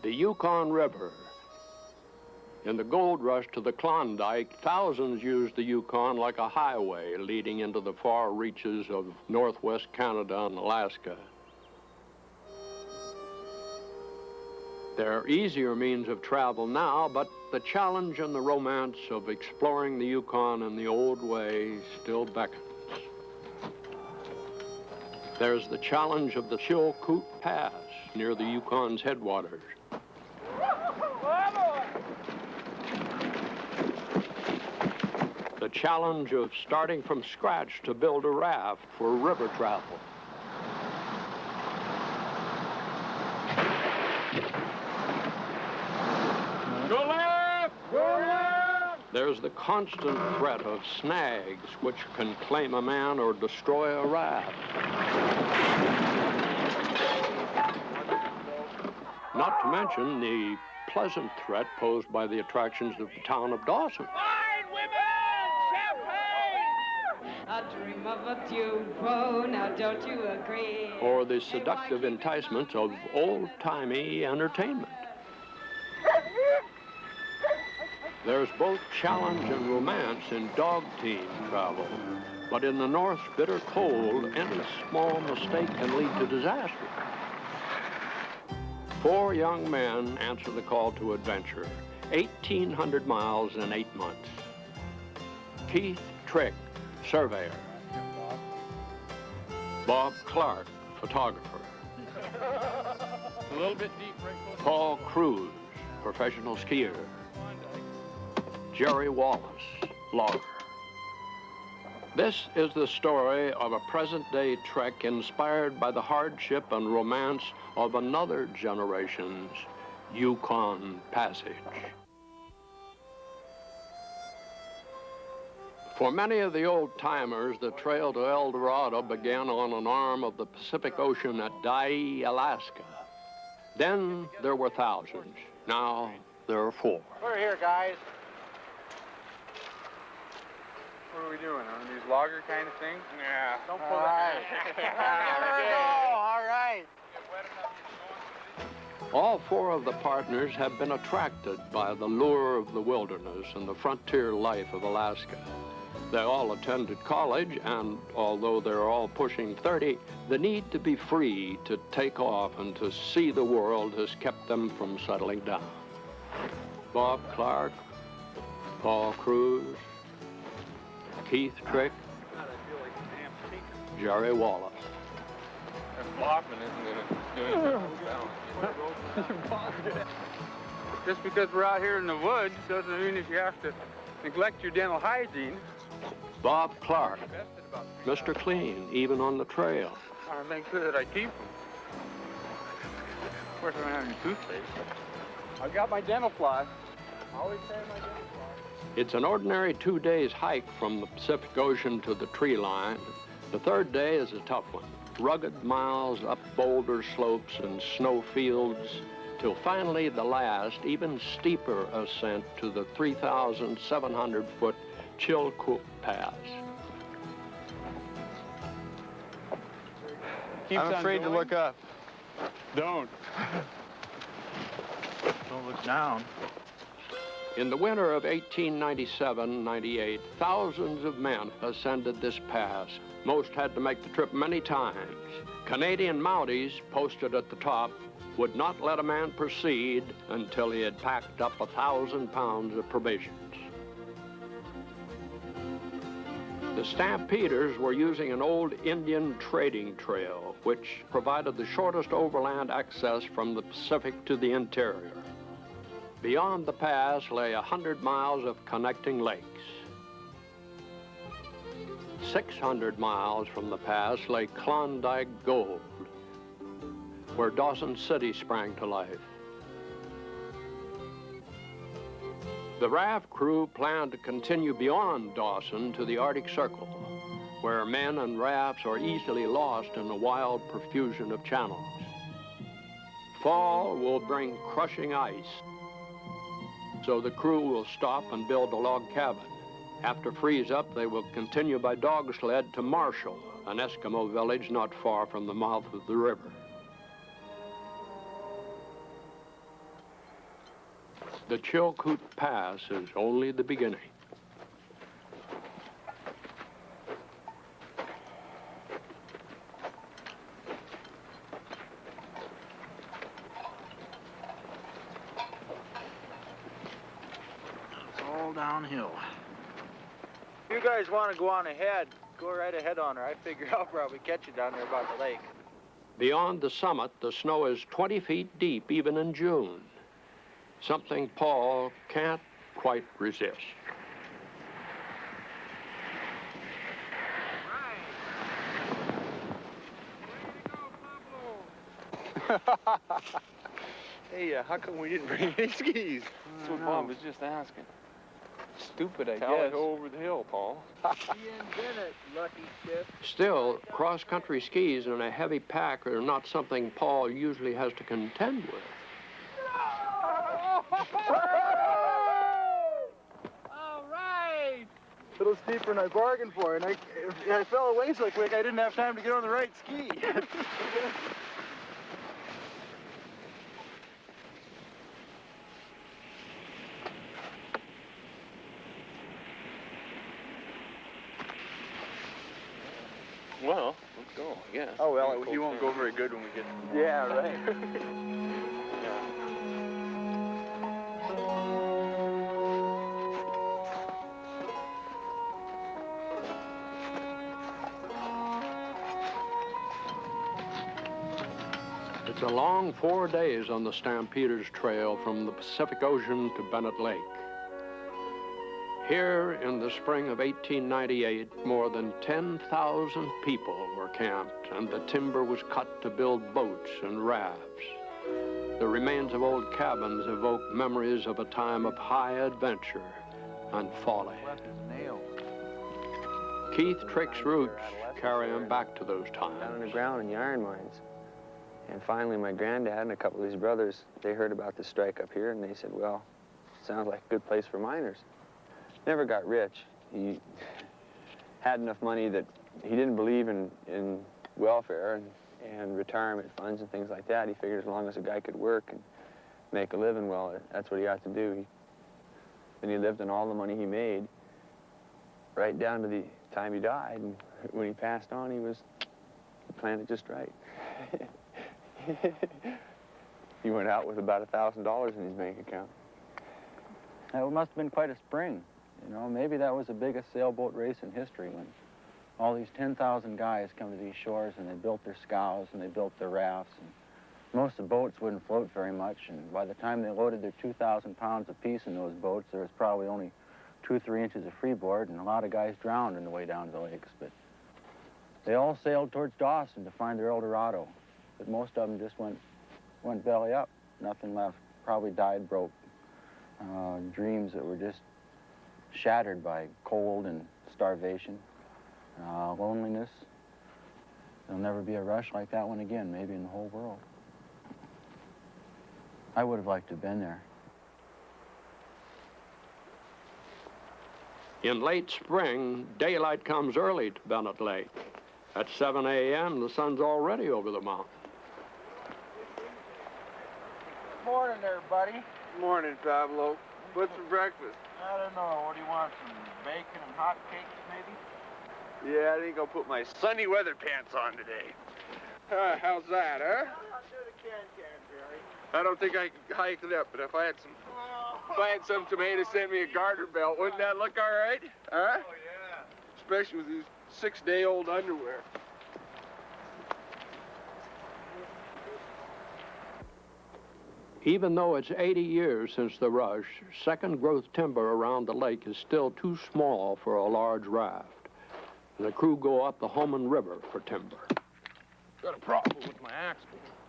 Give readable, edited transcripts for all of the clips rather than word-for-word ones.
The Yukon River. In the gold rush to the Klondike, thousands used the Yukon like a highway leading into the far reaches of northwest Canada and Alaska. There are easier means of travel now, but the challenge and the romance of exploring the Yukon in the old way still beckons. There's the challenge of the Chilkoot Pass near the Yukon's headwaters. The challenge of starting from scratch to build a raft for river travel. Go left! Go left! There's the constant threat of snags which can claim a man or destroy a raft. Not to mention the pleasant threat posed by the attractions of the town of Dawson. Fine women! Champagne! A dream of a tube, oh, now don't you agree? Or the seductive enticements of old-timey entertainment. There's both challenge and romance in dog team travel, but in the North's bitter cold, any small mistake can lead to disaster. 4 young men answer the call to adventure, 1,800 miles in 8 months. Keith Trick, surveyor. Bob Clark, photographer. A little bit deep, right? Paul Cruz, professional skier. Jerry Wallace, logger. This is the story of a present-day trek inspired by the hardship and romance of another generation's Yukon Passage. For many of the old-timers, the trail to El Dorado began on an arm of the Pacific Ocean at Dyea, Alaska. Then there were thousands. Now there are 4. We're here, guys. What are we doing, on these logger kind of things? Yeah. Don't pull that. There we go. All right. All 4 of the partners have been attracted by the lure of the wilderness and the frontier life of Alaska. They all attended college, and although they're all pushing 30, the need to be free, to take off, and to see the world has kept them from settling down. Bob Clark, Paul Cruz, Keith Trick, Jerry Wallace. That's Blockman, isn't it? Just because we're out here in the woods doesn't mean that you have to neglect your dental hygiene. Bob Clark, Mr. Clean, even on the trail. I make sure that I keep them. Of course, I don't have any toothpaste. I've got my dental floss. I always carry my dental floss. It's an ordinary 2 days hike from the Pacific Ocean to the tree line. The 3rd day is a tough one. Rugged miles up boulder slopes and snow fields, till finally the last, even steeper ascent to the 3,700-foot Chilkoot Pass. I'm afraid to look up. Don't. Don't look down. In the winter of 1897-98, thousands of men ascended this pass. Most had to make the trip many times. Canadian Mounties, posted at the top, would not let a man proceed until he had packed up 1,000 pounds of provisions. The Stampeders were using an old Indian trading trail, which provided the shortest overland access from the Pacific to the interior. Beyond the pass lay 100 miles of connecting lakes. 600 miles from the pass lay Klondike Gold, where Dawson City sprang to life. The raft crew planned to continue beyond Dawson to the Arctic Circle, where men and rafts are easily lost in a wild profusion of channels. Fall will bring crushing ice, so the crew will stop and build a log cabin. After freeze-up, they will continue by dogsled to Marshall, an Eskimo village not far from the mouth of the river. The Chilkoot Pass is only the beginning. It's all downhill. If you guys want to go on ahead, go right ahead on her. I figure I'll probably catch you down there about the lake. Beyond the summit, the snow is 20 feet deep, even in June. Something Paul can't quite resist. Hey, how come we didn't bring any skis? That's what Mom was just asking. Stupid, I Tally guess. ho over the hill, Paul. Lucky ship. Still, cross-country skis and a heavy pack are not something Paul usually has to contend with. All right! A little steeper than I bargained for, and I fell away so quick I didn't have time to get on the right ski. Well, let's go, I guess. Oh, well, he won't go very good when we get... Yeah, right. It's a long 4 days on the Stampeders Trail from the Pacific Ocean to Bennett Lake. Here in the spring of 1898, more than 10,000 people were camped, and the timber was cut to build boats and rafts. The remains of old cabins evoke memories of a time of high adventure and folly. Keith Trick's roots carry him back to those times. Down on the ground in the iron mines. And finally, my granddad and a couple of his brothers, they heard about the strike up here, and they said, well, sounds like a good place for miners. Never got rich. He had enough money that he didn't believe in welfare and retirement funds and things like that. He figured as long as a guy could work and make a living, well, that's what he ought to do. Then he lived on all the money he made right down to the time he died. And when he passed on, he planned it just right. He went out with about $1,000 in his bank account. It must have been quite a spring. You know, maybe that was the biggest sailboat race in history when all these 10,000 guys come to these shores and they built their scows and they built their rafts. And most of the boats wouldn't float very much, and by the time they loaded their 2,000 pounds apiece in those boats, there was probably only 2 or 3 inches of freeboard, and a lot of guys drowned on the way down to the lakes. But they all sailed towards Dawson to find their El Dorado. But most of them just went belly up, nothing left. Probably died broke. Dreams that were just shattered by cold and starvation, loneliness. There'll never be a rush like that one again, maybe in the whole world. I would have liked to have been there. In late spring, daylight comes early to Bennett Lake. At 7 a.m., the sun's already over the mountain. Morning there, buddy. Morning, Pablo. What's for breakfast? I don't know. What do you want? Some bacon and hot cakes, maybe? Yeah, I think I'll put my sunny weather pants on today. How's that, huh? I'll do the can, Barry. I don't think I can hike it up, but if I had some tomatoes, send me a garter belt, wouldn't that look all right? Huh? Oh, yeah. Especially with these 6-day-old underwear. Even though it's 80 years since the rush, second-growth timber around the lake is still too small for a large raft. The crew go up the Yukon River for timber. Got a problem with my axe,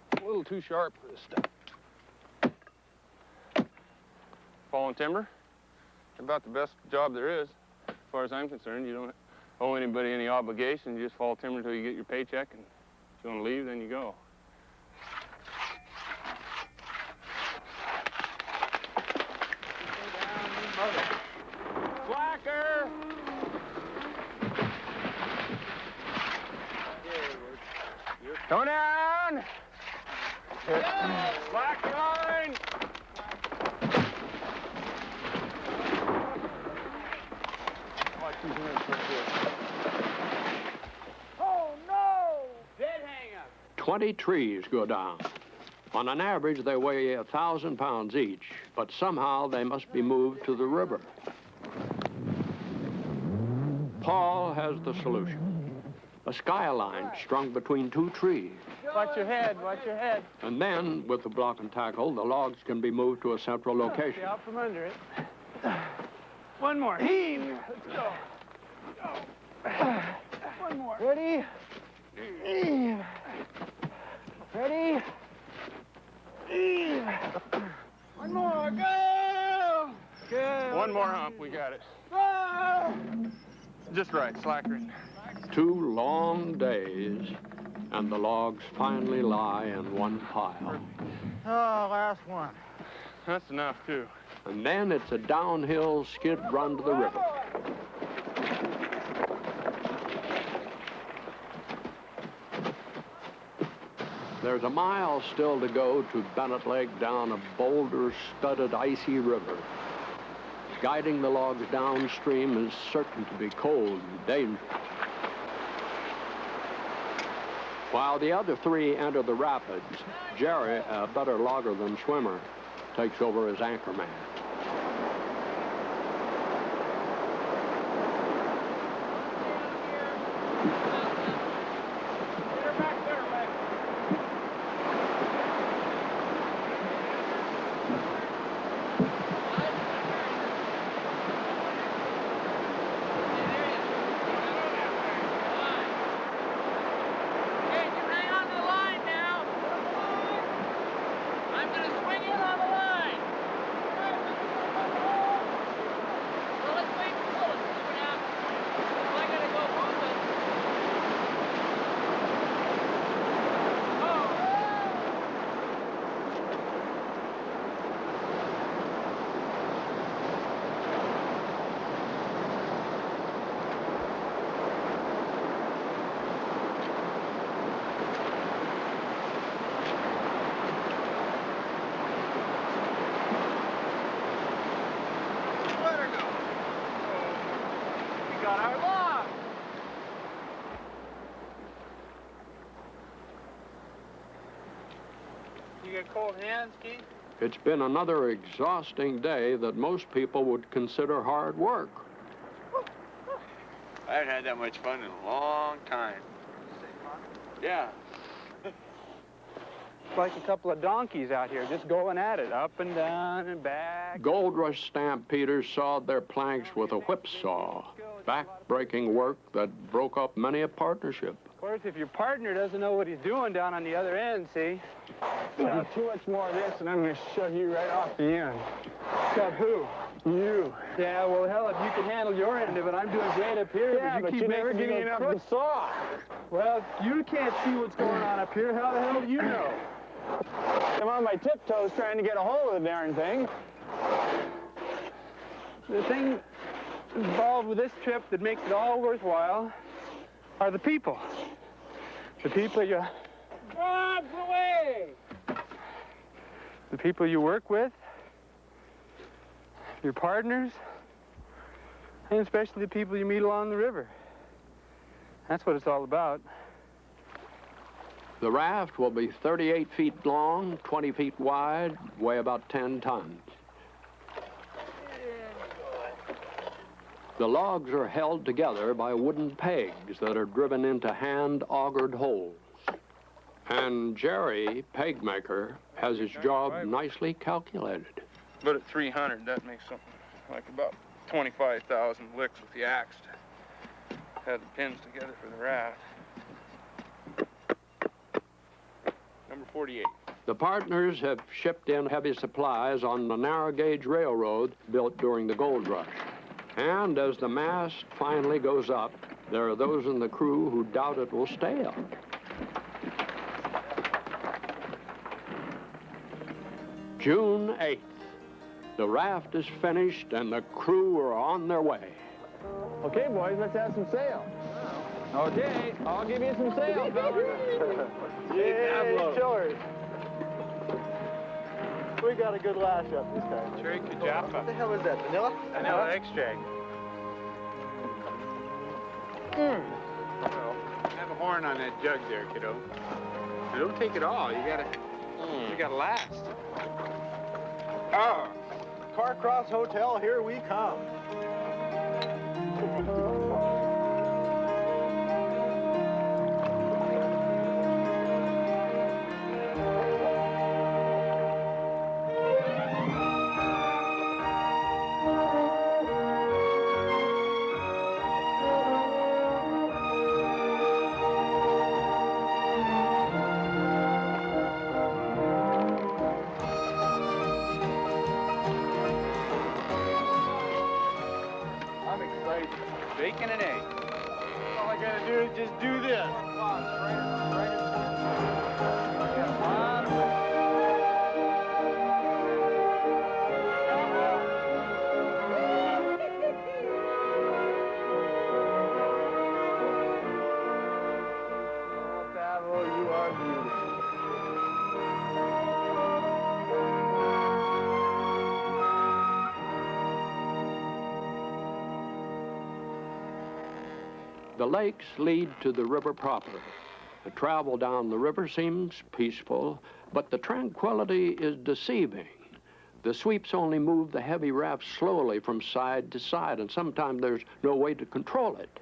but a little too sharp for this stuff. Fallen timber, about the best job there is. As far as I'm concerned, you don't owe anybody any obligation. You just fall timber until you get your paycheck, and if you want to leave, then you go. Slacker! Come down! Slack line! Oh, no! Dead hang-up. 20 trees go down. On an average, they weigh 1,000 pounds each, but somehow they must be moved to the river. Paul has the solution. A skyline strung between two trees. Watch your head, watch your head. And then, with the block and tackle, the logs can be moved to a central location. Stay out from under it. One more. Heave. Let's go. One more. Ready? Heave. Ready? Heave. One more. Go. Good. One more hump. We got it. Go. Just right. Slackering. 2 long days, and the logs finally lie in one pile. Oh, last one. That's enough, too. And then it's a downhill skid run to the river. There's a mile still to go to Bennett Lake down a boulder-studded icy river. Guiding the logs downstream is certain to be cold and dangerous. While the other 3 enter the rapids, Jerry, a better logger than swimmer, takes over as anchor man. You got cold hands, Keith? It's been another exhausting day that most people would consider hard work. I haven't had that much fun in a long time. Yeah. It's like a couple of donkeys out here just going at it, up and down and back. Gold Rush stampeders sawed their planks with a whip saw, back-breaking work that broke up many a partnership. Of course, if your partner doesn't know what he's doing down on the other end, see? Not too much more of this, and I'm going to shove you right off the end. Shove who? You. Yeah, well, hell, if you can handle your end of it, I'm doing great up here. Yeah, but you never give me enough to saw. Well, if you can't see what's going on up here, how the hell do you know? I'm on my tiptoes trying to get a hold of the darn thing. The thing involved with this trip that makes it all worthwhile are the people. The people you... Rob's away! The people you work with, your partners, and especially the people you meet along the river. That's what it's all about. The raft will be 38 feet long, 20 feet wide, weigh about 10 tons. The logs are held together by wooden pegs that are driven into hand-augured holes. And Jerry, peg maker, has his job nicely calculated. But at 300, that makes something like about 25,000 licks with the axe to have the pins together for the raft. Number 48. The partners have shipped in heavy supplies on the narrow gauge railroad built during the gold rush. And as the mast finally goes up, there are those in the crew who doubt it will stay up. June 8th. The raft is finished and the crew are on their way. Okay, boys, let's have some sail. Okay, I'll give you some sail, fellas. Yay, George. We got a good lash up this time. Cherry Kajapa. What the hell is that, vanilla? Vanilla extract. Well, have a horn on that jug there, kiddo. Now, don't take it all. You gotta last. Ah, Carcross Hotel, here we come. I'm excited. Bacon and egg. All I gotta do is just do this. Oh, Pablo, you are beautiful. The lakes lead to the river proper. The travel down the river seems peaceful, but the tranquility is deceiving. The sweeps only move the heavy raft slowly from side to side, and sometimes there's no way to control it.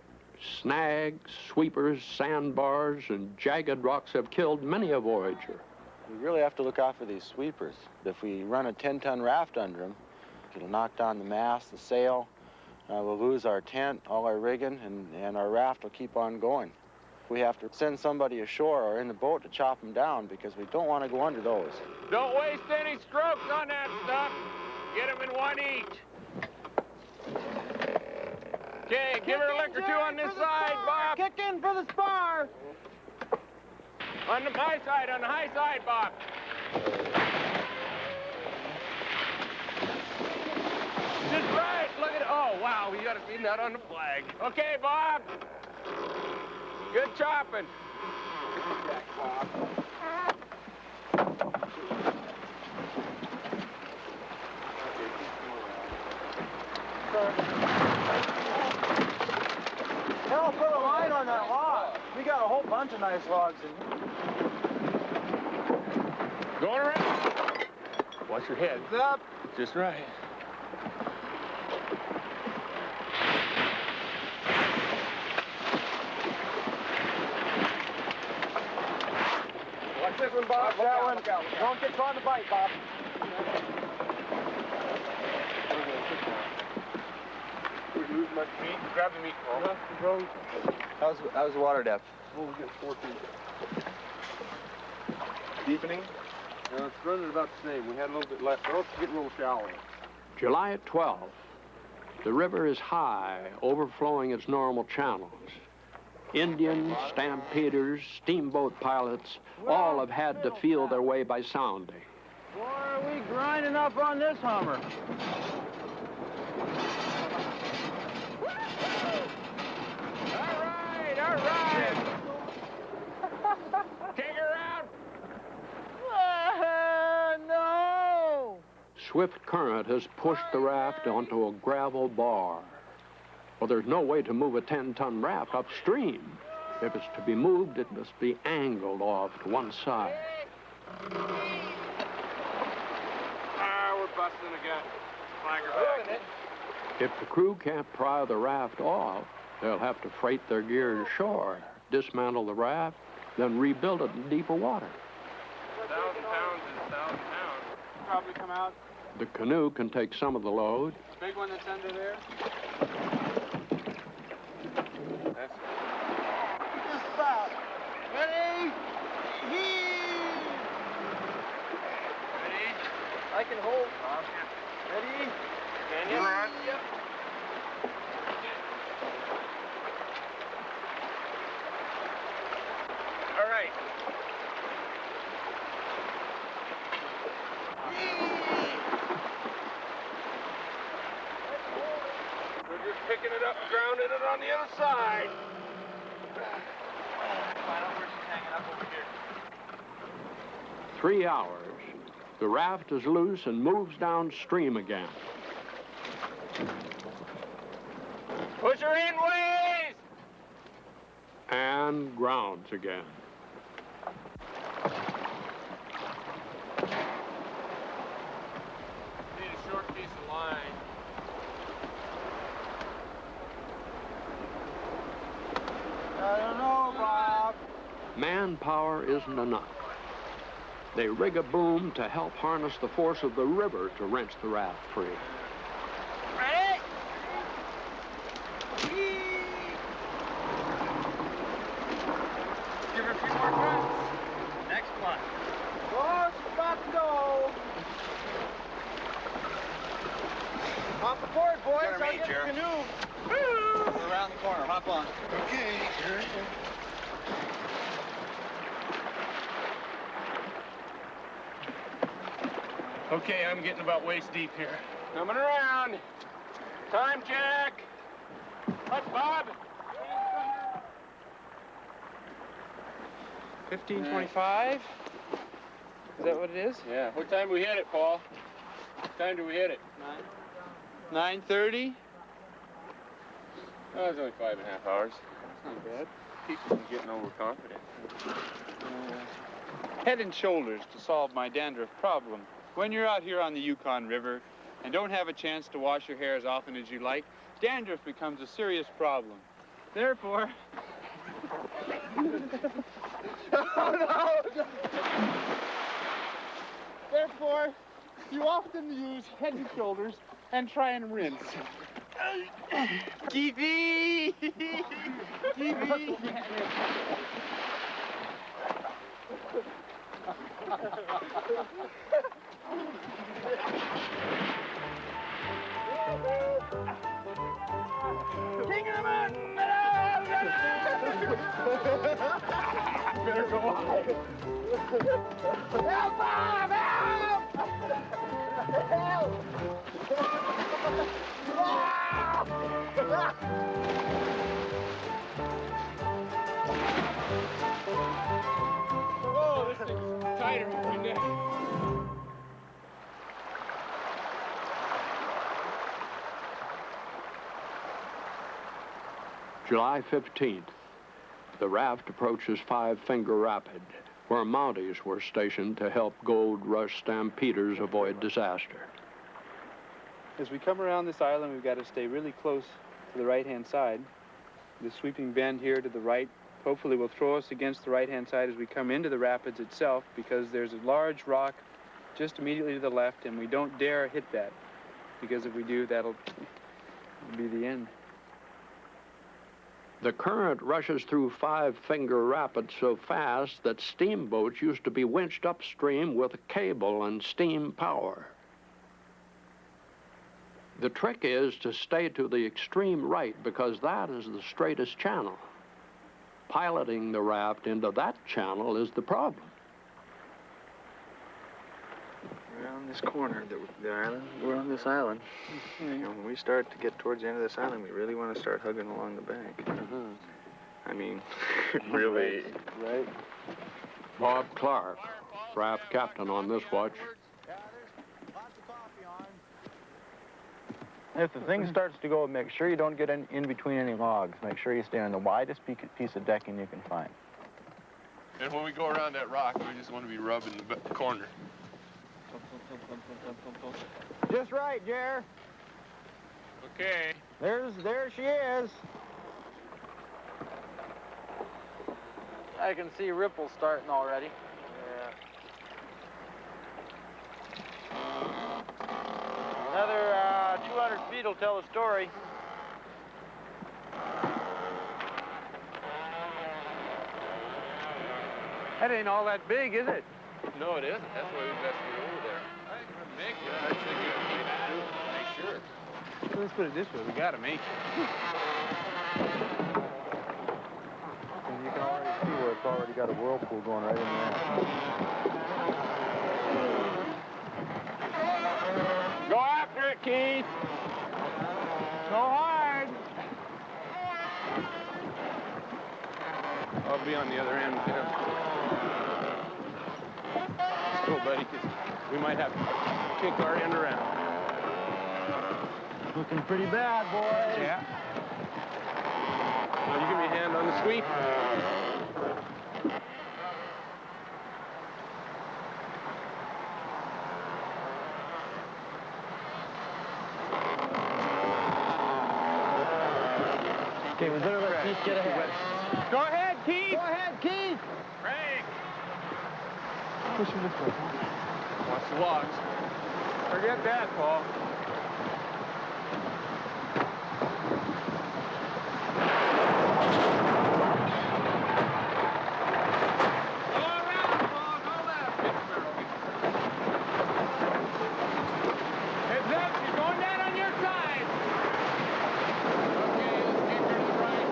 Snags, sweepers, sandbars, and jagged rocks have killed many a voyager. We really have to look out for these sweepers. If we run a 10-ton raft under them, it'll knock down the mast, the sail. We'll lose our tent, all our rigging, and our raft will keep on going. We have to send somebody ashore or in the boat to chop them down because we don't want to go under those. Don't waste any strokes on that stuff. Get them in one each. Okay, give her a lick or two on this side, Bob. Kick in for the spar. On the high side, Bob. Just right. Look at it. Oh, wow, we got to see that on the flag. Okay, Bob. Good chopping. Hell, put a line on that log. We got a whole bunch of nice logs in here. Going around. Watch your head. Heads up. Just right. Watch this one, Bob. That one. Don't get caught in the bite, Bob. Lose much meat. Grab the meat, Paul. How's the water depth? Oh, we got 4 feet. Deepening? It's running about the same. We had a little bit left. Let's get a little shallow. July 12th. The river is high, overflowing its normal channels. Indians, stampeders, steamboat pilots, all have had to feel their way by sounding. Boy, are we grinding up on this Hummer. All right. Take her out. No! Swift current has pushed the raft onto a gravel bar. Well, there's no way to move a 10-ton raft upstream. If it's to be moved, it must be angled off to one side. We're busting again. Flag her back. If the crew can't pry the raft off, they'll have to freight their gear to shore, dismantle the raft, then rebuild it in deeper water. 1,000 pounds is 1,000 pounds. Probably come out. The canoe can take some of the load. Big one that's under there. That's Just about. Ready? Heave! ready. I can hold. Ready? Can you run? Yep. All right. We're just picking it up and grounding it on the other side. Find out where she's hanging up over here. 3 hours. The raft is loose and moves downstream again. Push her in ways. and grounds again. Need a short piece of line. I don't know, Bob. Manpower isn't enough. They rig a boom to help harness the force of the river to wrench the raft free. Ready? Give her a few more twists. Next one. Oh, she's about to go. Hop aboard, boys. I'll get the canoe. We're around the corner. Hop on. Okay. Okay, I'm getting about waist deep here. Coming around. Time check. What's Bob? 15:25. Is that what it is? Yeah. What time do we hit it, Paul? What time do we hit it? 9:30. Oh, it's only 5.5 hours. That's not bad. People are getting overconfident. Head and shoulders to solve my dandruff problem. When you're out here on the Yukon River and don't have a chance to wash your hair as often as you like, dandruff becomes a serious problem. Therefore... Therefore, you often use Head and Shoulders and try and rinse. Keithy! Keithy! King of the mountain! Better go on. Help, Bob! Help! Help! Oh, this thing's tighter than my neck. July 15th, the raft approaches Five Finger Rapid, where Mounties were stationed to help gold rush stampeders avoid disaster. As we come around this island, we've got to stay really close to the right-hand side. The sweeping bend here to the right hopefully will throw us against the right-hand side as we come into the rapids itself, because there's a large rock just immediately to the left, and we don't dare hit that, because if we do, that'll be the end. The current rushes through Five Finger Rapids so fast that steamboats used to be winched upstream with a cable and steam power. The trick is to stay to the extreme right, because that is the straightest channel. Piloting the raft into that channel is the problem. We're on this corner of the island. We're on this island. You know, when we start to get towards the end of this island, we really want to start hugging along the bank. I mean, really. Right. Bob Clark, raft captain on this watch. If the thing starts to go, make sure you don't get in between any logs. Make sure you stay on the widest piece of decking you can find. And when we go around that rock, we just want to be rubbing the corner. Just right, Jer. Okay. There she is. I can see ripples starting already. Yeah. Another 200 feet will tell the story. That ain't all that big, is it? No, it isn't. That's why we've got to get over there. I think we're making it. I think we're make sure. Let's put it this way, we gotta make it. And you can already see where it's already got a whirlpool going right in there. Go after it, Keith. Go hard! I'll be on the other end. Let's go, buddy, because we might have to kick our end around. Looking pretty bad, boys. Yeah. Now you give me a hand on the sweep. Okay, we better let Keith get ahead. Go ahead, Keith! Go ahead, Keith! Craig! Push him this way. Watch the logs. Forget that, Paul. Go around, Paul. Go left. Heads up. You're going down on your side. Okay, let's keep her to the right.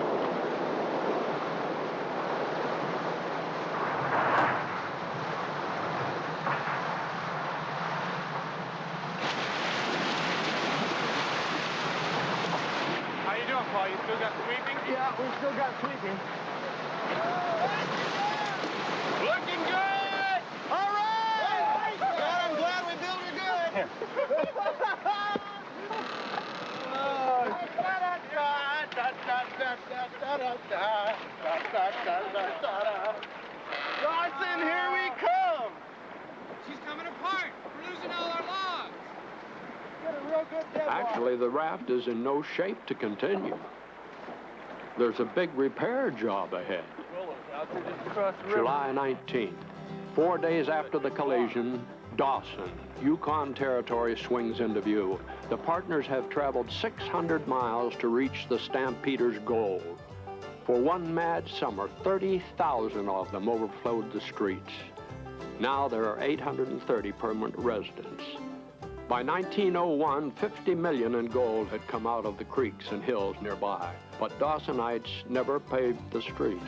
How you doing, Paul? You still got sweeping? Yeah, we still got sweeping. Looking good! All right! God, I'm glad we built her good. Dawson, here we come! She's coming apart. We're losing all our logs. Get a real good deadlock. Actually, the raft is in no shape to continue. There's a big repair job ahead. Out there just across the river. July 19th, 4 days after the collision, Dawson, Yukon Territory swings into view. The partners have traveled 600 miles to reach the Stampeder's goal. For one mad summer, 30,000 of them overflowed the streets. Now there are 830 permanent residents. By 1901, 50 million in gold had come out of the creeks and hills nearby, but Dawsonites never paved the streets.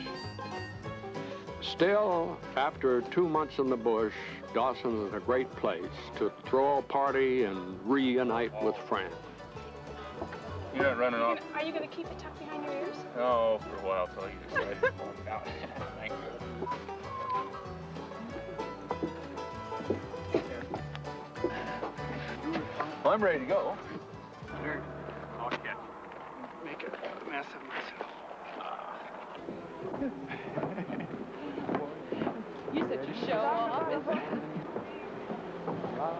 Still, after 2 months in the bush, Dawson is a great place to throw a party and reunite with friends. You're not running off. Are you going to keep it tucked behind your ears? Oh, for a while till I get excited. Thank you. Well, I'm ready to go. Sure. I'll catch you. Make a mess of myself. You said you show off. Oh,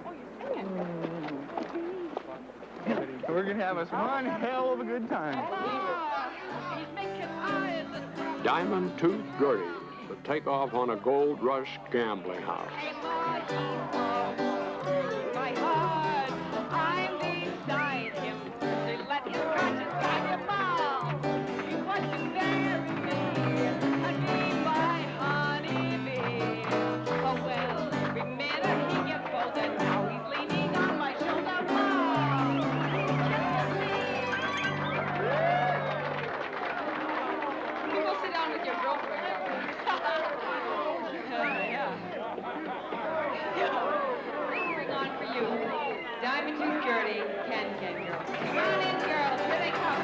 Oh, you're singing. We're gonna have us one hell of a good time. He's making eyes. Diamond Tooth Gertie would take off on a gold rush gambling house. My heart, I'm beside him. They let his conscience guide him all. He wants to marry me and be my honeybee. Oh well, every minute he gets bolder. Now he's leaning on my shoulder. You go sit down with your girlfriend. Bring on for you. Diamond Tooth Gertie, Can girls. Come on in, girls. Here they come.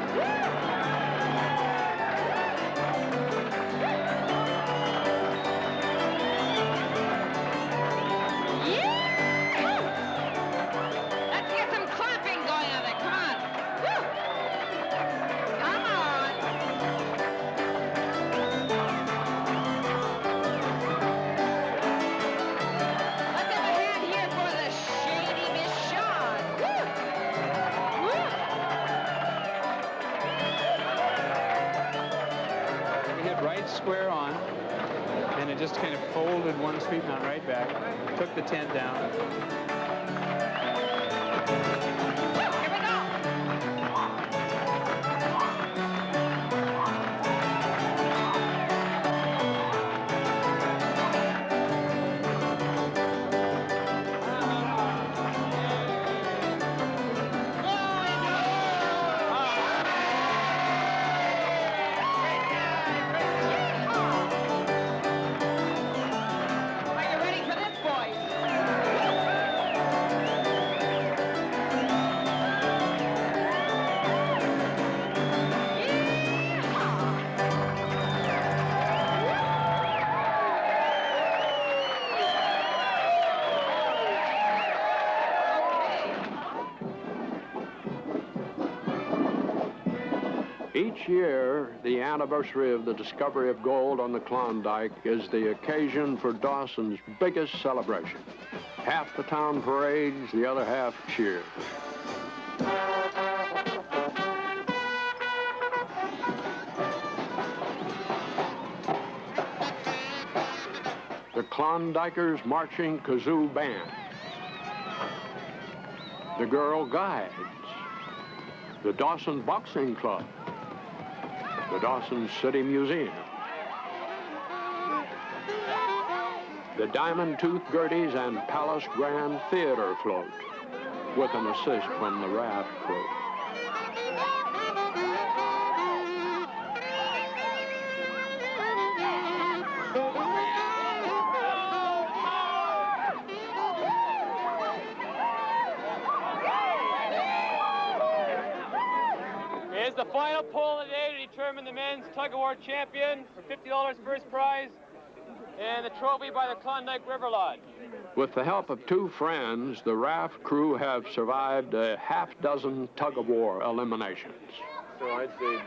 Yeah! Let's get some clapping going on there. Come on. Woo! Come on. Let's have a hand here for the shady Miss Shawn. Woo! Woo! We hit right square on, and it just kind of folded one sweep knot right back, took the tent down. Here we go. Are you ready for this, boys? Each year, the anniversary of the discovery of gold on the Klondike is the occasion for Dawson's biggest celebration. Half the town parades, the other half cheers. The Klondikers Marching Kazoo Band, the Girl Guides, the Dawson Boxing Club, the Dawson City Museum, the Diamond Tooth Gerties and Palace Grand Theater float, with an assist from the raft crew. Here's the final poll today to determine the men's tug-of-war champion for $50 first prize and the trophy by the Klondike River Lodge. With the help of two friends, the raft crew have survived a half-dozen tug-of-war eliminations. So I'd say the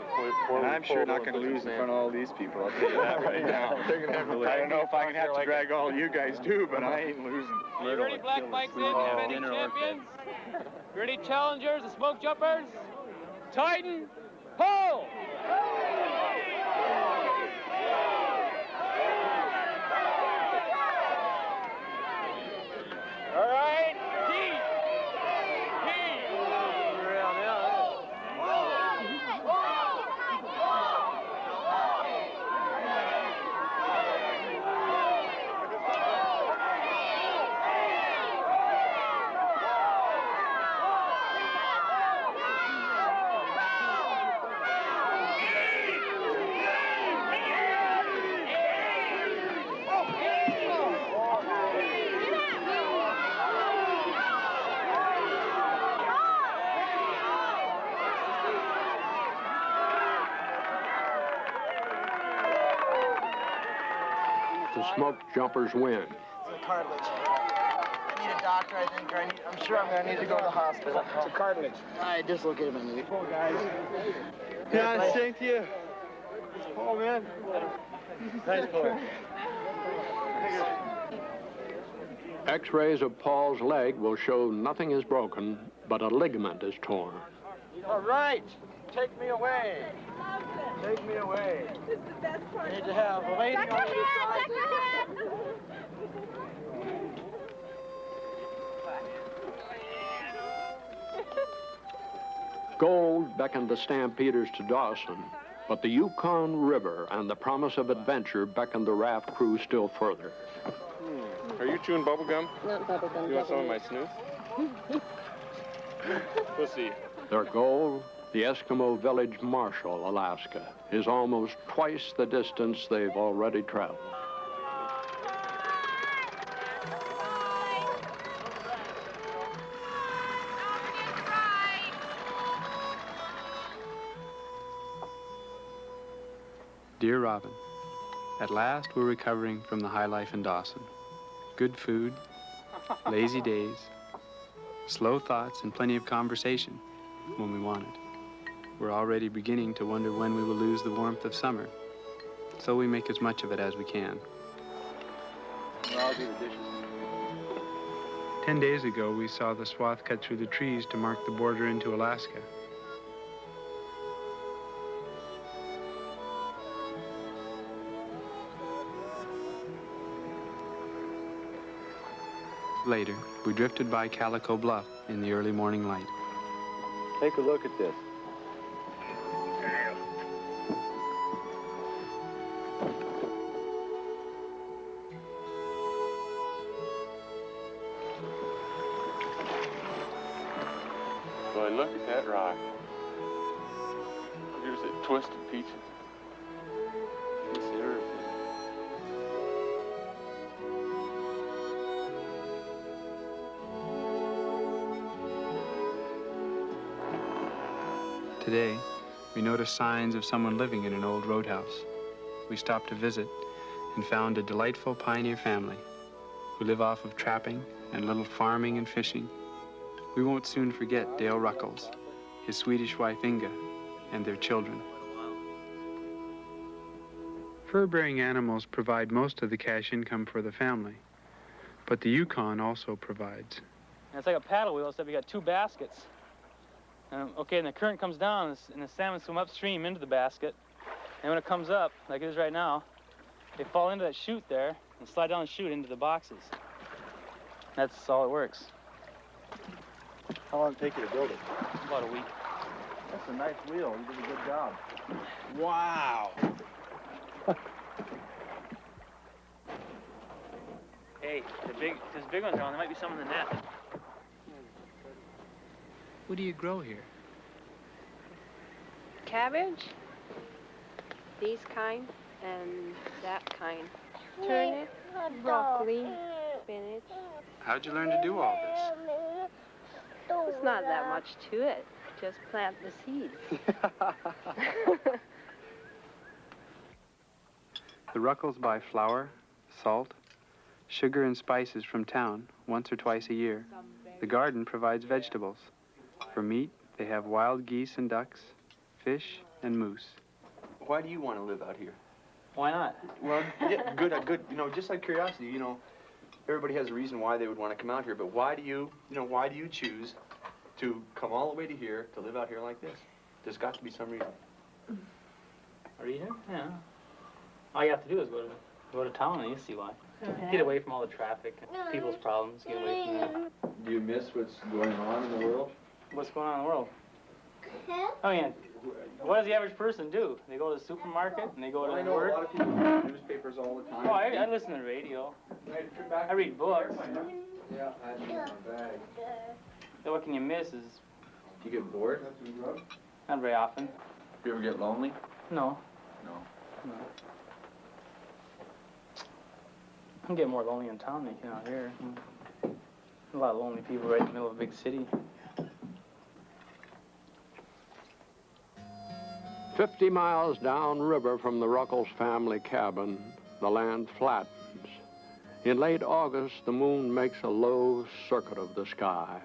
point. And I'm sure not going to lose in front of all these people. I'll tell you that right now. I don't know if I'm going to have to drag all you guys too, but I ain't losing. You ready, Black Mike's in? Defending champions? Ready, challengers, the smoke jumpers? Tighten, pull! All right, T. The smoke jumpers win. It's a cartilage. I need a doctor, I think, or I'm sure I'm going to need to go to the hospital. It's a cartilage. I dislocated my knee. Poor guys. Yeah, same to you. Paul, man. Nice pull. X-rays of Paul's leg will show nothing is broken, but a ligament is torn. All right, take me away. Take me away. This is the best part. I need to have a lady on Check the your side. hand, check your hand. Gold beckoned the stampeders to Dawson, but the Yukon River and the promise of adventure beckoned the raft crew still further. Are you chewing bubble gum? Not bubblegum. You want some of my snooze? We'll see. Their goal, the Eskimo village Marshall, Alaska, is almost twice the distance they've already traveled. Dear Robin, at last we're recovering from the high life in Dawson. Good food, lazy days, slow thoughts, and plenty of conversation when we want it. We're already beginning to wonder when we will lose the warmth of summer, so we make as much of it as we can. I'll do the dishes. 10 days ago, we saw the swath cut through the trees to mark the border into Alaska. Later, we drifted by Calico Bluff in the early morning light. Take a look at this. Boy, look at that rock. Here's a twisted peach. It's everything. Today, we noticed signs of someone living in an old roadhouse. We stopped to visit and found a delightful pioneer family who live off of trapping and little farming and fishing. We won't soon forget Dale Ruckles, his Swedish wife Inga, and their children. Fur-bearing animals provide most of the cash income for the family, but the Yukon also provides. And it's like a paddle wheel, except you got two baskets. Okay, and the current comes down, and the salmon swim upstream into the basket. And when it comes up, like it is right now, they fall into that chute there and slide down the chute into the boxes. That's all it works. How long did it take you to build it? About a week. That's a nice wheel. You did a good job. Wow. Hey, there's big ones around. There might be some in the net. What do you grow here? Cabbage, these kind, and that kind. Turnip, broccoli, spinach. How'd you learn to do all this? It's not that much to it. Just plant the seeds. The Ruckles buy flour, salt, sugar, and spices from town once or twice a year. The garden provides vegetables. For meat, they have wild geese and ducks, fish, and moose. Why do you want to live out here? Why not? Well, yeah, good, just out of curiosity, everybody has a reason why they would want to come out here, but why do you choose to come all the way to here to live out here like this? There's got to be some reason. A reason? Yeah. All you have to do is go to town and you see why. Get away from all the traffic, and people's problems, get away from that. Do you miss what's going on in the world? What's going on in the world? I mean, what does the average person do? They go to the supermarket and they go to I know work. a lot of people read newspapers all the time. Oh, I listen to the radio. I read books. Yeah, I had it in my bag. So what can you miss is Do you get bored? not very often. Do you ever get lonely? No. No. I get more lonely in town than you can out here. A lot of lonely people right in the middle of a big city. 50 miles downriver from the Ruckles family cabin, the land flattens. In late August, the moon makes a low circuit of the sky.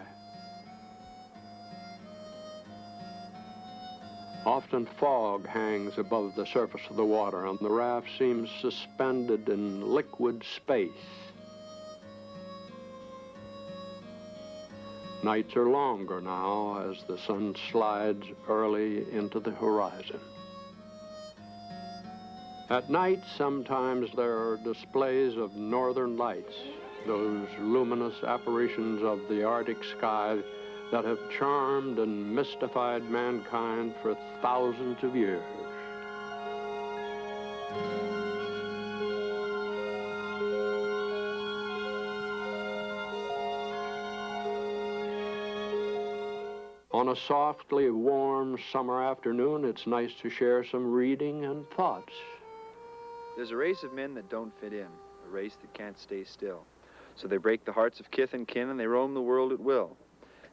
Often fog hangs above the surface of the water, and the raft seems suspended in liquid space. Nights are longer now as the sun slides early into the horizon. At night, sometimes there are displays of northern lights, those luminous apparitions of the Arctic sky that have charmed and mystified mankind for thousands of years. On a softly warm summer afternoon, it's nice to share some reading and thoughts. There's a race of men that don't fit in, a race that can't stay still. So they break the hearts of kith and kin, and they roam the world at will.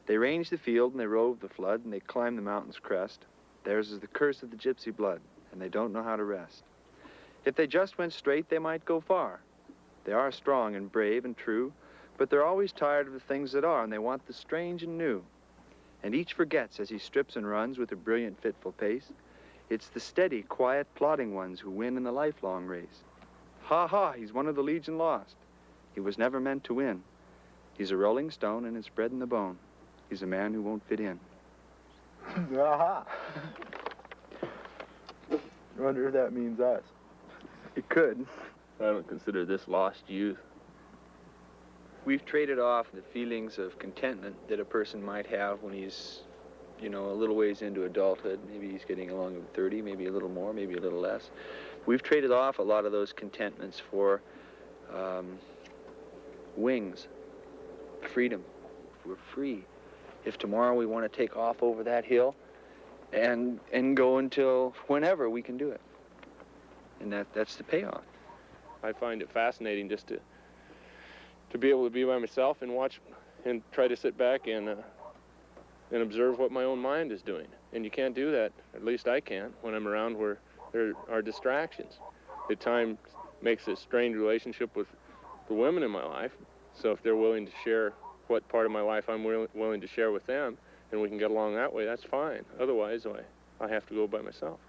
They range the field, and they rove the flood, and they climb the mountain's crest. Theirs is the curse of the gypsy blood, and they don't know how to rest. If they just went straight, they might go far. They are strong and brave and true, but they're always tired of the things that are, and they want the strange and new. And each forgets as he strips and runs with a brilliant, fitful pace. It's the steady, quiet, plodding ones who win in the lifelong race. Ha ha, he's one of the Legion lost. He was never meant to win. He's a rolling stone and it's bred in the bone. He's a man who won't fit in. Aha. I wonder if that means us. It could. I don't consider this lost youth. We've traded off the feelings of contentment that a person might have when he's, a little ways into adulthood. Maybe he's getting along with 30, maybe a little more, maybe a little less. We've traded off a lot of those contentments for wings, freedom. We're free. If tomorrow we want to take off over that hill and go until whenever, we can do it. And that's the payoff. I find it fascinating just to be able to be by myself and watch and try to sit back and observe what my own mind is doing. And you can't do that, at least I can't, when I'm around where there are distractions. At times makes a strained relationship with the women in my life. So if they're willing to share what part of my life I'm willing to share with them, and we can get along that way, that's fine. Otherwise, I have to go by myself.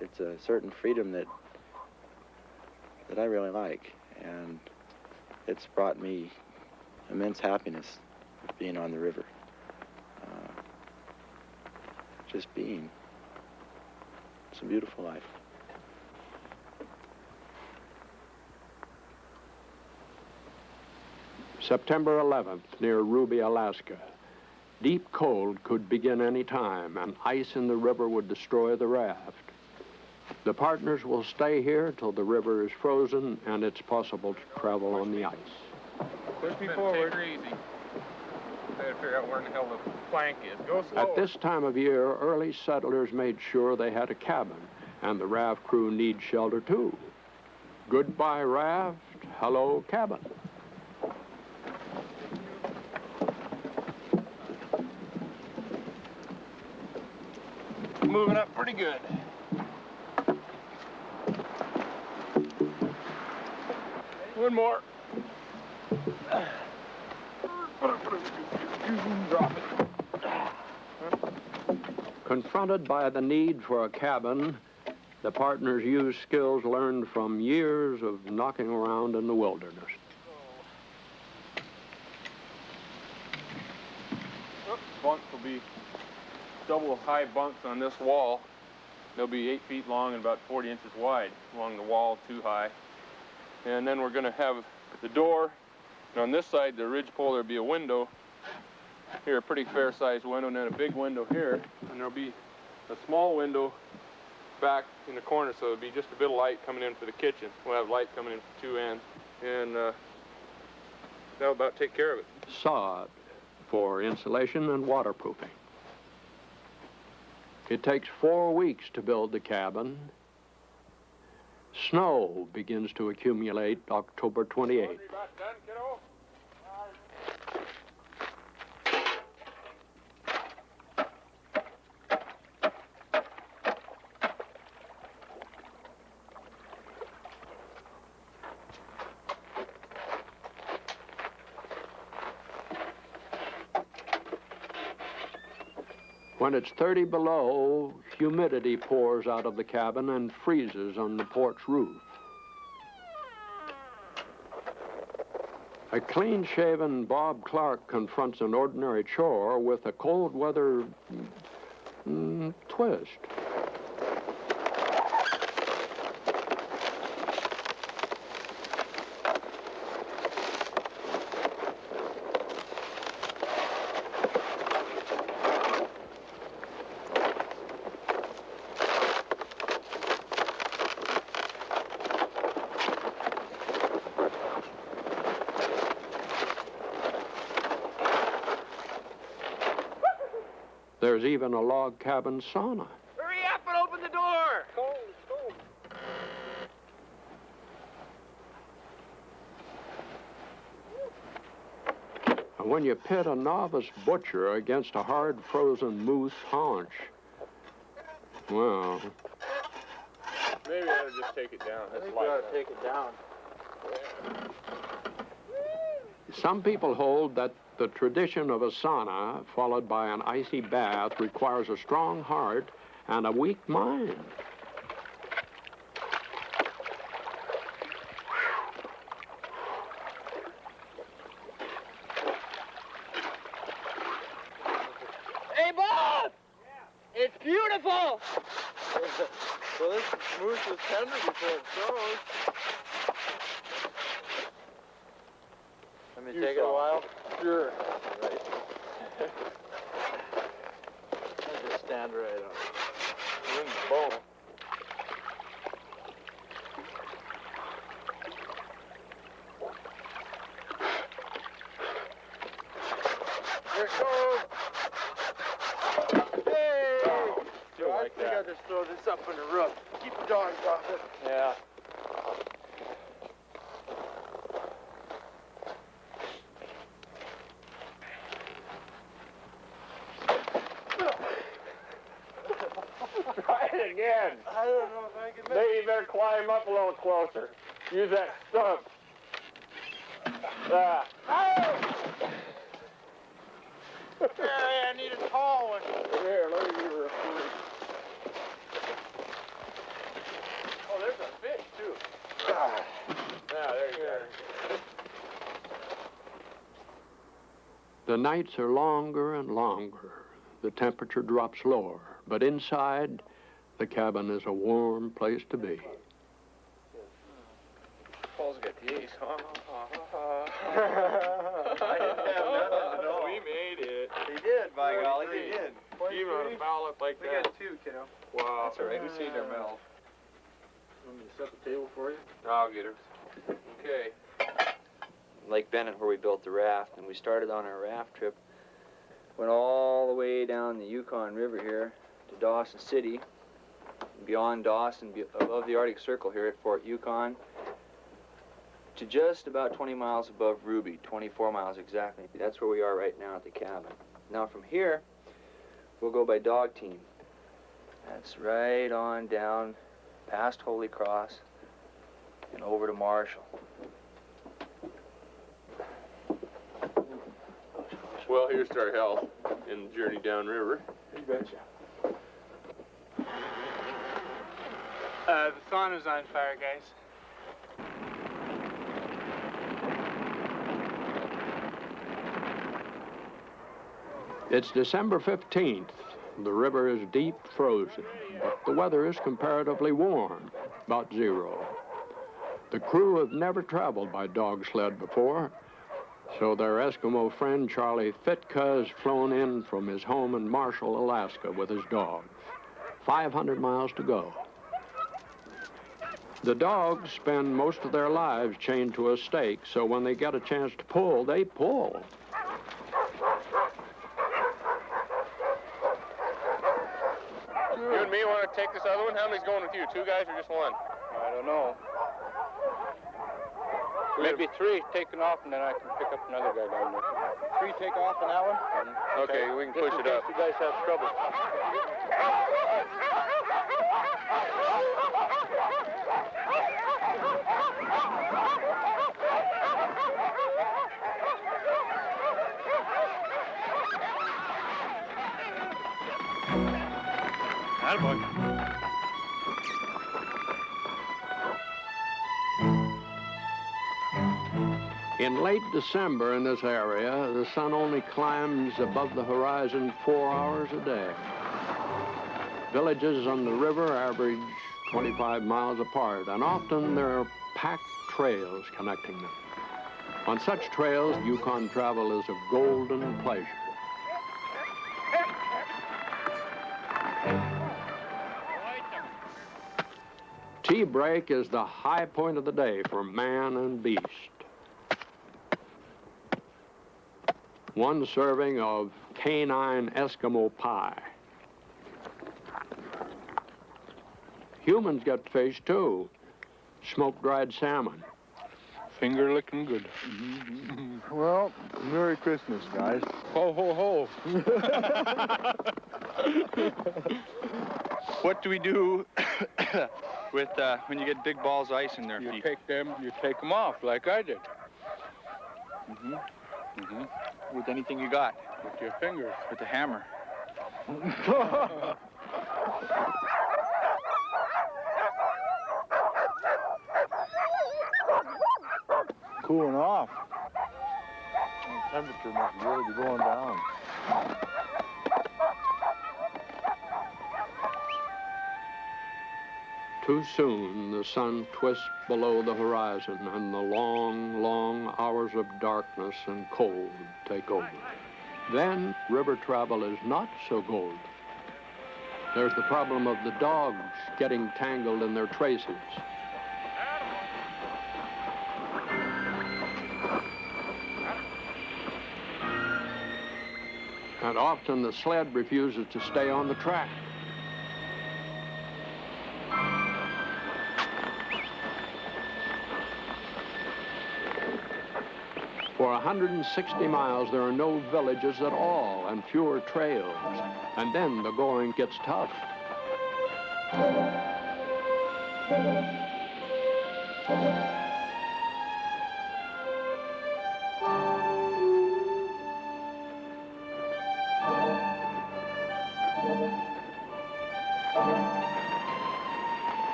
It's a certain freedom that that I really like, and it's brought me immense happiness being on the river. Just being. It's a beautiful life. September 11th, near Ruby, Alaska. Deep cold could begin any time, and ice in the river would destroy the raft. The partners will stay here till the river is frozen and it's possible to travel on the ice. Push me forward. Take her easy. I gotta figure out where in the hell the plank is. Go slow. At this time of year, early settlers made sure they had a cabin, and the raft crew needs shelter too. Goodbye raft, hello cabin. Moving up pretty good. One more. Drop it. Confronted by the need for a cabin, the partners used skills learned from years of knocking around in the wilderness. Bunks will be double high bunks on this wall. They'll be 8 feet long and about 40 inches wide along the wall, too high. And then we're going to have the door, and on this side, the ridge pole, there'll be a window. Here, a pretty fair-sized window, and then a big window here. And there'll be a small window back in the corner, so there'll be just a bit of light coming in for the kitchen. We'll have light coming in from 2 ends, and that'll about take care of it. Sod for insulation and waterproofing. It takes 4 weeks to build the cabin. Snow begins to accumulate October 28th. When it's 30 below, humidity pours out of the cabin and freezes on the porch roof. A clean-shaven Bob Clark confronts an ordinary chore with a cold weather twist. There's even a log cabin sauna. Hurry up and open the door! Cold. And when you pit a novice butcher against a hard frozen moose haunch, well... Maybe I ought to just take it down. I think we ought to take it down. Some people hold that the tradition of a sauna, followed by an icy bath, requires a strong heart and a weak mind. Hey, Bob! Yeah. It's beautiful! So this moose was tender before it froze. Let me take it a while. Sure. Right. I'll just stand right up. You're in the bowl. Here it goes. Hey! Still I like think that. I'll just throw this up on the roof. Keep the dogs off it. Yeah. Try it again. I don't know if I can make Maybe you better climb up a little closer. Use that stump. Ah. Hey, I need a tall one. Here, let me give her a food. Oh, there's a fish, too. The nights are longer and longer. The temperature drops lower, but inside, the cabin is a warm place to be. Paul's got the ace. I didn't have nothing at all. We made it. He did, by golly, he did. Even on a ballot like We that. got 2, kiddo. Wow. That's all right. We see their medal. Want me to set the table for you? I'll get her. Okay. Lake Bennett, where we built the raft, and we started on our raft trip. Went all the way down the Yukon River here to Dawson City, beyond Dawson, above the Arctic Circle here at Fort Yukon, to just about 20 miles above Ruby, 24 miles exactly. That's where we are right now at the cabin. Now from here, we'll go by dog team. That's right on down past Holy Cross and over to Marshall. Well, here's to our health in the journey downriver. You betcha. The sauna's on fire, guys. It's December 15th. The river is deep frozen, but the weather is comparatively warm, about 0. The crew have never traveled by dog sled before, so their Eskimo friend Charlie Fitka has flown in from his home in Marshall, Alaska with his dogs. 500 miles to go. The dogs spend most of their lives chained to a stake, so when they get a chance to pull, they pull. You and me want to take this other one? How many's going with you? 2 guys or just 1? I don't know. Maybe 3 taking off, and then I can pick up another guy down there. 3 take off on that one? Okay, we can push it up. You guys have trouble. Attaboy. In late December in this area, the sun only climbs above the horizon 4 hours a day. Villages on the river average 25 miles apart, and often there are packed trails connecting them. On such trails, Yukon travel is a golden pleasure. Tea break is the high point of the day for man and beast. 1 serving of canine Eskimo pie. Humans get fish too. Smoke-dried salmon. Finger looking good. Well, Merry Christmas, guys. Ho, ho, ho. What do we do with when you get big balls of ice in their You feet? take them off like I did. With anything you got? With your fingers. With a hammer. Cooling off. The temperature must really be going down. Too soon, the sun twists below the horizon, and the long, long hours of darkness and cold take over. Then, river travel is not so golden. There's the problem of the dogs getting tangled in their traces. And often the sled refuses to stay on the track. For 160 miles, there are no villages at all and fewer trails. And then the going gets tough.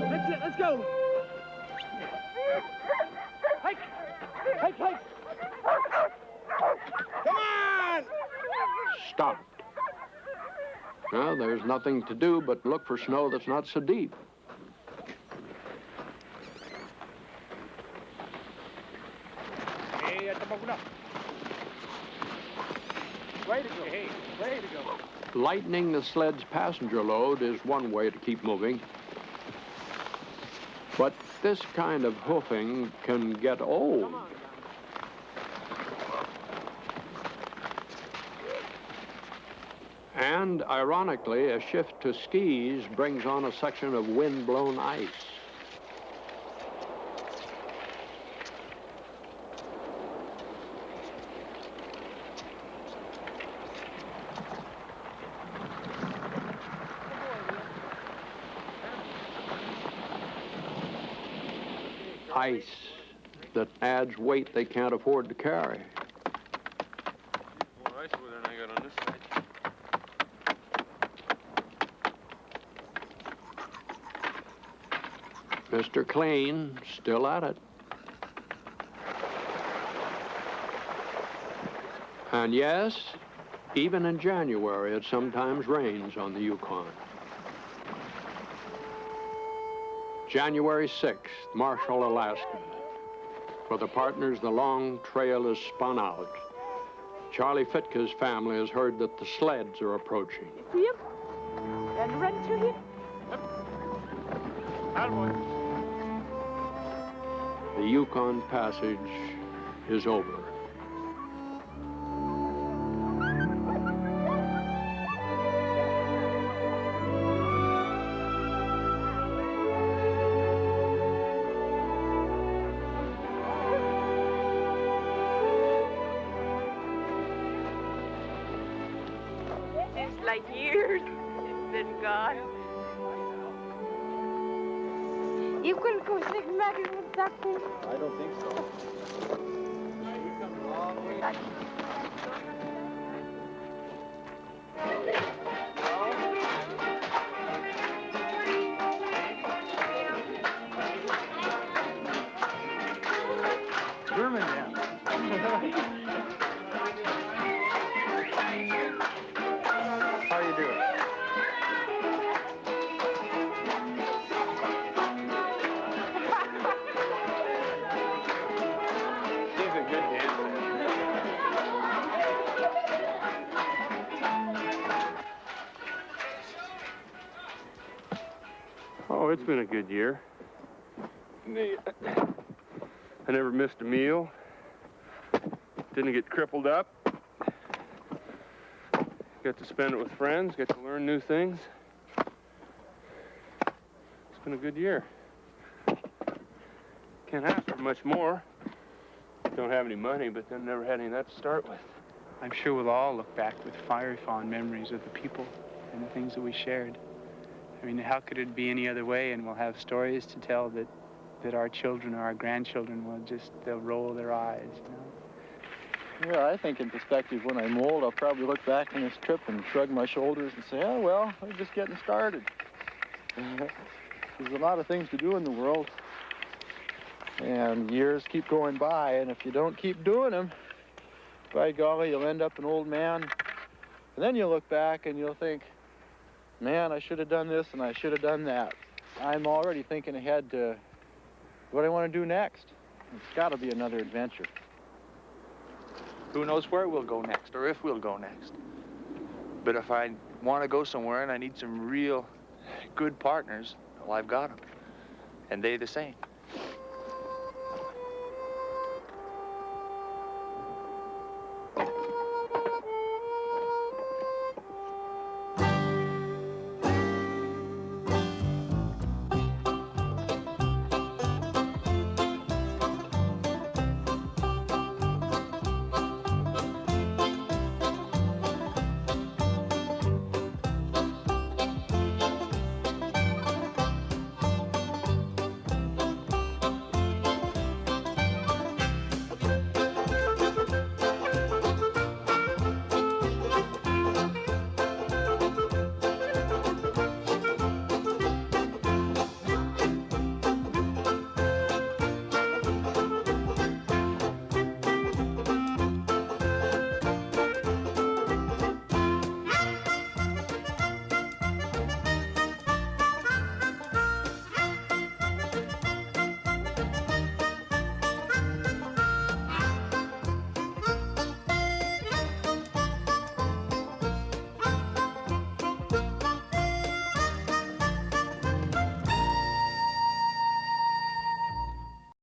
That's it, let's go. Hike. Well, there's nothing to do but look for snow that's not so deep. Way to go. Hey, way to go. Lightening the sled's passenger load is one way to keep moving. But this kind of hoofing can get old. And ironically, a shift to skis brings on a section of wind-blown ice. Ice that adds weight they can't afford to carry. More ice over there than I got on this side. Mr. Clean, still at it. And yes, even in January, it sometimes rains on the Yukon. January 6th, Marshall, Alaska. For the partners, the long trail is spun out. Charlie Fitka's family has heard that the sleds are approaching. See him? And run to him. The Yukon Passage is over. Seems like years it's been gone. You couldn't go sneak back in with something? I don't think so. German dance. How you doing? He's a good dancer. Oh, it's been a good year. I never missed a meal. Didn't get crippled up. Got to spend it with friends, got to learn new things. It's been a good year. Can't ask for much more. Don't have any money, but then never had any of that to start with. I'm sure we'll all look back with fiery fond memories of the people and the things that we shared. I mean, how could it be any other way? And we'll have stories to tell that our children or our grandchildren they'll roll their eyes, you know? Yeah, I think in perspective, when I'm old, I'll probably look back on this trip and shrug my shoulders and say, oh, well, we're just getting started. There's a lot of things to do in the world, and years keep going by, and if you don't keep doing them, by golly, you'll end up an old man, and then you'll look back and you'll think, man, I should have done this and I should have done that. I'm already thinking ahead to what I want to do next. It's got to be another adventure. Who knows where we'll go next, or if we'll go next. But if I want to go somewhere and I need some real good partners, well, I've got them. And they the same.